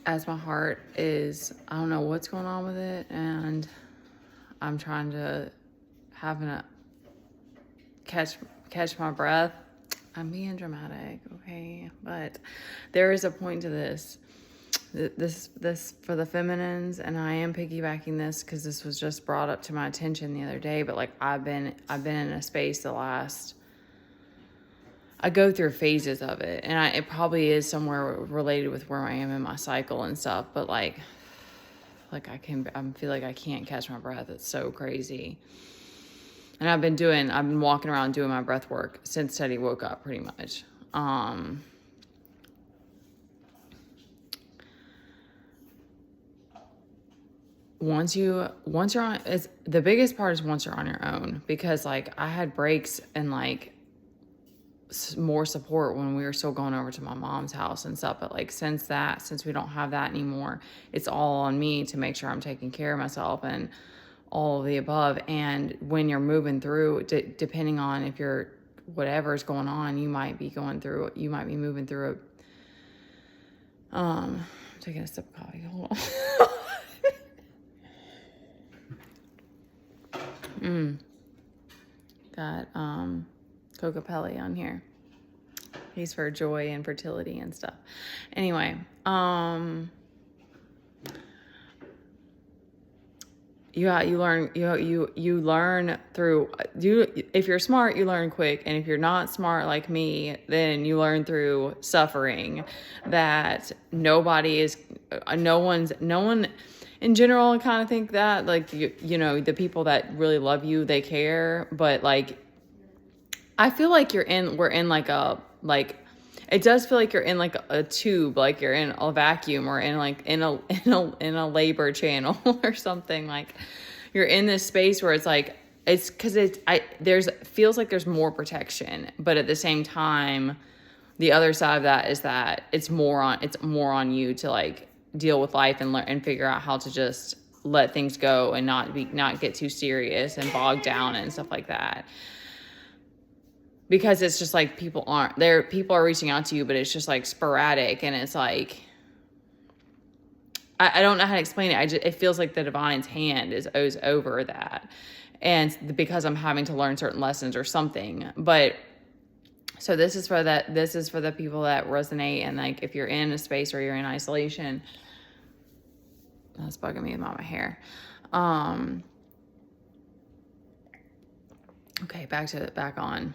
as my heart is, I don't know what's going on with it, and I'm trying to catch my breath. I'm being dramatic, okay? But there is a point to this. This for the feminines, and I am piggybacking this because this was just brought up to my attention the other day. But like I've been in a space I go through phases of it, and it probably is somewhere related with where I am in my cycle and stuff. But I feel like I can't catch my breath. It's so crazy. And I've been walking around doing my breath work since Teddy woke up, pretty much. Once you're on, the biggest part is once you're on your own, because like I had breaks and like more support when we were still going over to my mom's house and stuff. But like since we don't have that anymore, it's all on me to make sure I'm taking care of myself and all of the above. And when you're moving through, depending on if you're whatever's going on, you might be moving through I'm taking a sip of coffee. Hold on. Got Cocapelli on here. He's for joy and fertility and stuff. Anyway, you learn through if you're smart, you learn quick, and if you're not smart like me, then you learn through suffering. That no one in general, I kind of think that like the people that really love you, they care, but like I feel like we're in it does feel like you're in like a tube, like you're in a vacuum or in a labor channel or something. Like you're in this space where it's like, it's because feels like there's more protection, but at the same time, the other side of that is that it's more on you to like deal with life and learn and figure out how to just let things go and not get too serious and bogged down and stuff like that. Because it's just like people are reaching out to you, but it's just like sporadic, and it's like I don't know how to explain it. It feels like the divine's hand is over that, and because I'm having to learn certain lessons or something. But so this is for the people that resonate, and like if you're in a space where you're in isolation, that's bugging me about my hair. Okay, back on.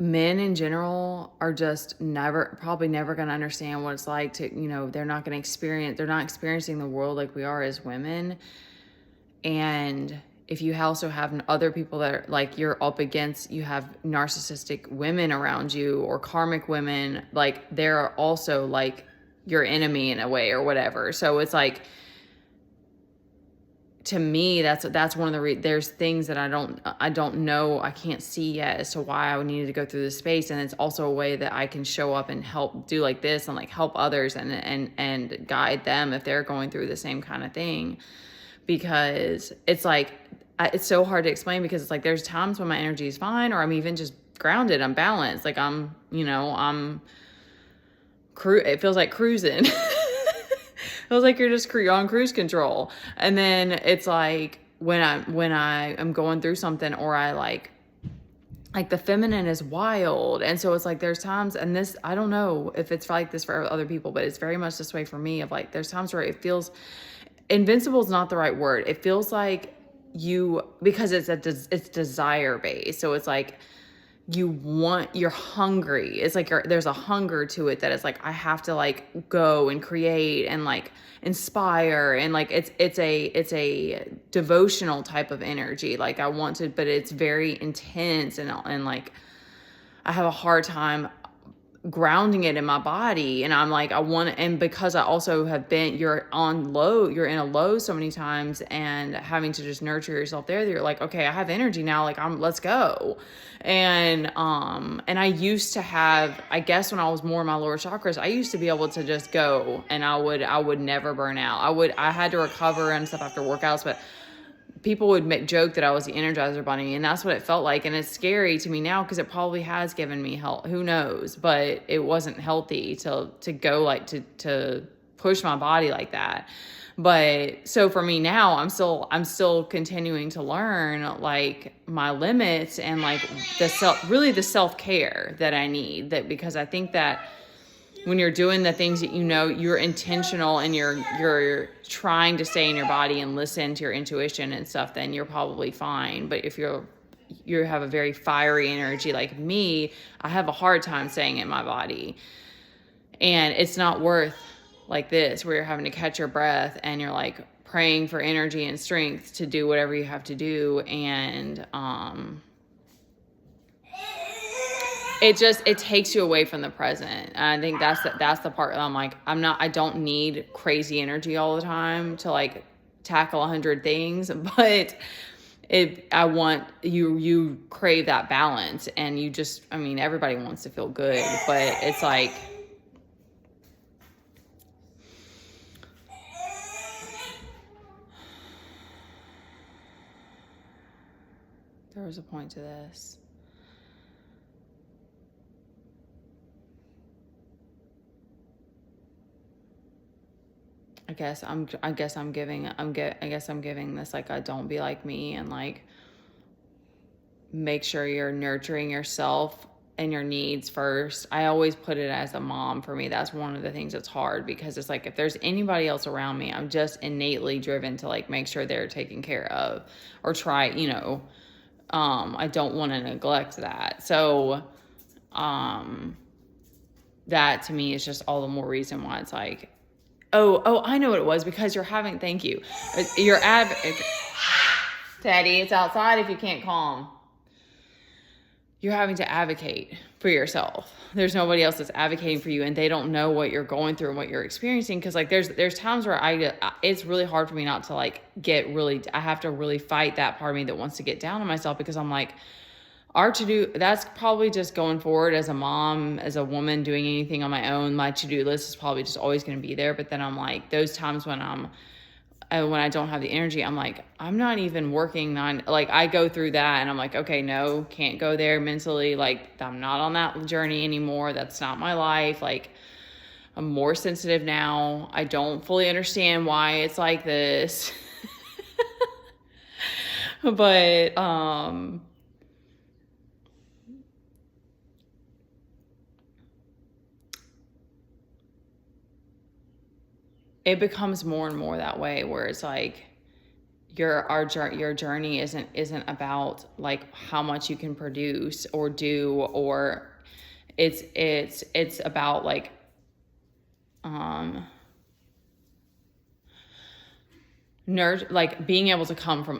Men in general are just probably never going to understand what it's like to, they're not experiencing the world like we are as women. And if you also have other people that are like you're up against, you have narcissistic women around you or karmic women, like they're also like your enemy in a way or whatever. So it's like, to me, that's one of the there's things that I don't know, I can't see yet as to why I needed to go through this space. And it's also a way that I can show up and help do like this and like help others and guide them if they're going through the same kind of thing. Because it's like, it's so hard to explain, because it's like there's times when my energy is fine, or I'm even just grounded, I'm balanced, like it feels like cruising. It feels like you're on cruise control. And then it's like when I am going through something, or I like the feminine is wild. And so it's like there's times, and this, I don't know if it's like this for other people, but it's very much this way for me, of like there's times where it feels invincible is not the right word. It feels like because it's desire based. So it's like you're hungry. It's like there's a hunger to it that it's like I have to like go and create and like inspire, and like it's a devotional type of energy. Like I want to, but it's very intense, and like I have a hard time grounding it in my body. And I'm like, and because I also have been, you're in a low so many times, and having to just nurture yourself there, you're like, okay, I have energy now, like let's go. And I used to have, I guess when I was more in my lower chakras, I used to be able to just go, and I would never burn out. I had to recover and stuff after workouts, but people would make joke that I was the Energizer Bunny, and that's what it felt like. And it's scary to me now because it probably has given me health. Who knows? But it wasn't healthy to go like to push my body like that. But so for me now, I'm still continuing to learn like my limits and like the self-care that I need, that because I think that when you're doing the things that you're intentional and you're trying to stay in your body and listen to your intuition and stuff, then you're probably fine. But if you have a very fiery energy like me, I have a hard time staying in my body. And it's not worth like this, where you're having to catch your breath and you're like praying for energy and strength to do whatever you have to do. And it takes you away from the present. And I think that's the part that I'm like, I don't need crazy energy all the time to like tackle 100 things, but I want you crave that balance, and you just, I mean, everybody wants to feel good, but it's like, there was a point to this. I guess I'm giving this like a don't be like me, and like make sure you're nurturing yourself and your needs first. I always put it as a mom. For me, that's one of the things that's hard, because it's like if there's anybody else around me, I'm just innately driven to like make sure they're taken care of, or try, I don't want to neglect that. So that to me is just all the more reason why it's like, oh, I know what it was, because thank you. Teddy, it's outside if you can't calm. You're having to advocate for yourself. There's nobody else that's advocating for you, and they don't know what you're going through and what you're experiencing. Cause like there's times where it's really hard for me not to like I have to really fight that part of me that wants to get down on myself, because I'm like, that's probably just going forward as a mom, as a woman doing anything on my own, my to-do list is probably just always going to be there. But then I'm like, those times when I don't have the energy, I'm like, I'm not even working on, like, I go through that and I'm like, okay, no, can't go there mentally. Like, I'm not on that journey anymore. That's not my life. Like, I'm more sensitive now. I don't fully understand why it's like this. But, it becomes more and more that way, where it's like your journey isn't about like how much you can produce or do, or it's about like like being able to come from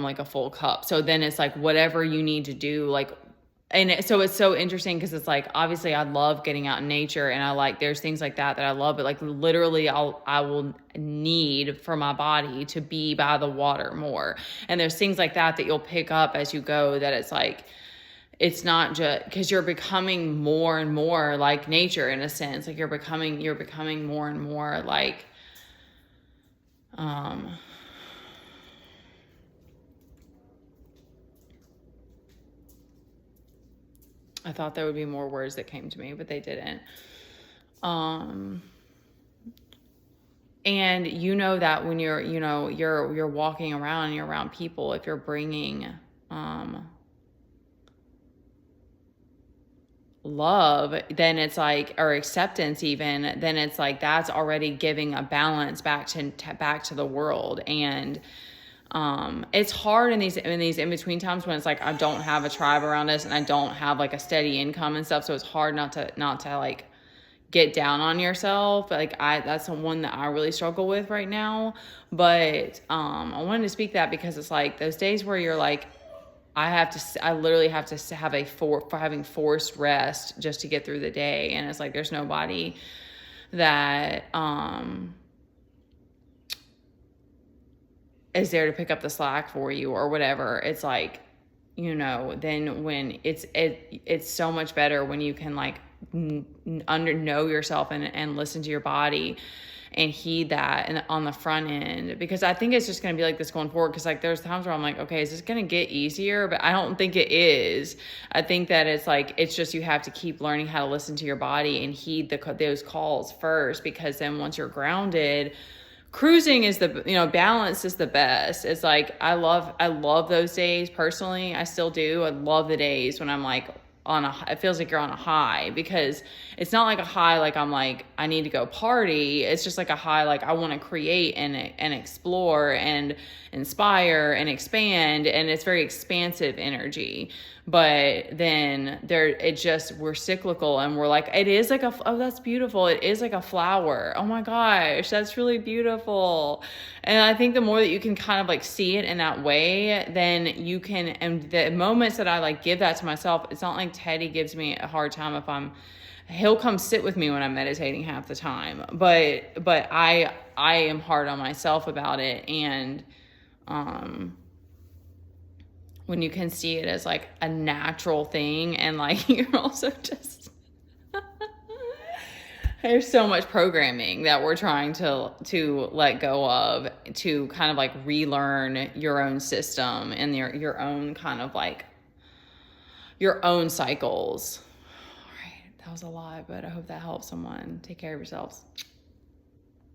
like a full cup. So then it's like whatever you need to do, like. And so it's so interesting, because it's like, obviously I love getting out in nature, and I like, there's things like that I love, but like literally I will need for my body to be by the water more. And there's things like that you'll pick up as you go, that it's like, it's not just because you're becoming more and more like nature in a sense. Like you're becoming more and more like, I thought there would be more words that came to me, but they didn't. And that when you're walking around and you're around people, if you're bringing love, then it's like, or acceptance even, then it's like that's already giving a balance back to the world. And it's hard in these in-between times when it's like I don't have a tribe around us and I don't have like a steady income and stuff, so it's hard not to like get down on yourself. Like that's the one that I really struggle with right now. But I wanted to speak that because it's like those days where you're like, I literally have to have having forced rest just to get through the day, and it's like there's nobody that is there to pick up the slack for you or whatever. It's like, then when it's so much better when you can like know yourself and listen to your body and heed that and on the front end, because I think it's just going to be like this going forward. Cause like there's times where I'm like, okay, is this going to get easier? But I don't think it is. I think that it's like, it's just, you have to keep learning how to listen to your body and heed those calls first, because then once you're grounded, cruising is balance is the best. It's like, I love those days personally. I still do. I love the days when I'm like, it feels like you're on a high, because it's not like a high like I'm like I need to go party. It's just like a high like I want to create and explore and inspire and expand, and it's very expansive energy. But then we're cyclical, and we're like, it is like oh, that's beautiful, it is like a flower, oh my gosh, that's really beautiful. And I think the more that you can kind of like see it in that way, then you can, and the moments that I like give that to myself, it's not like Teddy gives me a hard time if he'll come sit with me when I'm meditating half the time, but I am hard on myself about it. And when you can see it as like a natural thing, and like you're also just there's so much programming that we're trying to let go of, to kind of like relearn your own system and your own kind of like your own cycles. All right, that was a lot, but I hope that helps someone. Take care of yourselves.